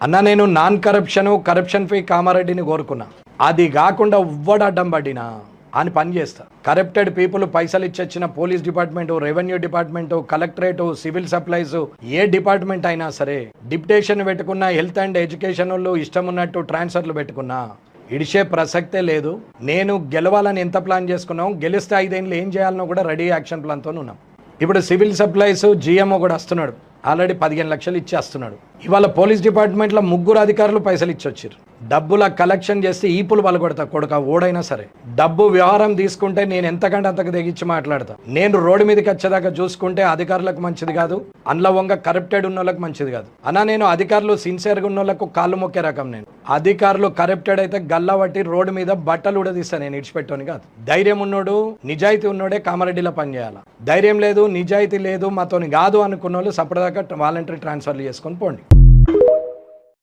అన్న నేను non corruption free కామారెడ్డిని కోరుకున్నా. అది కాకుండా ఉవ్వడడ్డం పడినా అని పని చేస్తా. కరప్టెడ్ పీపుల్ పైసలు ఇచ్చొచ్చిన police department, revenue department, collectorate, civil supplies ఏ డిపార్ట్మెంట్ అయినా సరే డిప్యుటేషన్ పెట్టుకున్నా, హెల్త్ అండ్ ఎడ్యుకేషన్ వాళ్ళు ఇష్టం ఉన్నట్టు ట్రాన్స్ఫర్లు పెట్టుకున్నా ఇడిచే ప్రసక్తే లేదు. నేను గెలవాలని ఎంత ప్లాన్ చేసుకున్నాం, గెలిస్తే 5 ఏళ్ళు ఏం చేయాలనో కూడా రెడీ యాక్షన్ ప్లాన్తో ఉన్నాం. ఇప్పుడు సివిల్ సప్లైస్ జిఎంఓ కూడా వస్తున్నాడు, ఆల్రెడీ 15 లక్షలు ఇచ్చి వస్తున్నాడు. ఇవాళ పోలీస్ డిపార్ట్మెంట్లో 3 అధికారులు పైసలు ఇచ్చి వచ్చారు. డబ్బుల కలెక్షన్ చేస్తే ఈపులు పలగొడతా కొడుక ఓడైనా సరే. డబ్బు వ్యవహారం తీసుకుంటే నేను ఎంతకంటే అంతకు తెగించి మాట్లాడతా. నేను రోడ్డు మీదకి వచ్చేదాకా చూసుకుంటే అధికారులకు మంచిది కాదు, అందులో వంగ కరప్టెడ్ ఉన్న వాళ్ళకి మంచిది కాదు. అన్నా నేను అధికారులు సిన్సియర్గా ఉన్న వాళ్ళకు కాళ్ళు మొక్కే రకం. నేను అధికారులు కరప్టెడ్ అయితే గల్లబట్టి రోడ్డు మీద బట్టలు ఉడదీస్తాను, నేను ఇడిచిపెట్టాను కాదు. ధైర్యం ఉన్నోడు, నిజాయితీ ఉన్నోడే కామారెడ్డిలో పనిచేయాలి. ధైర్యం లేదు, నిజాయితీ లేదు, మాతోని కాదు అనుకున్న వాళ్ళు సపరేట్గా వాలంటరీ ట్రాన్స్ఫర్లు చేసుకొని పోండి.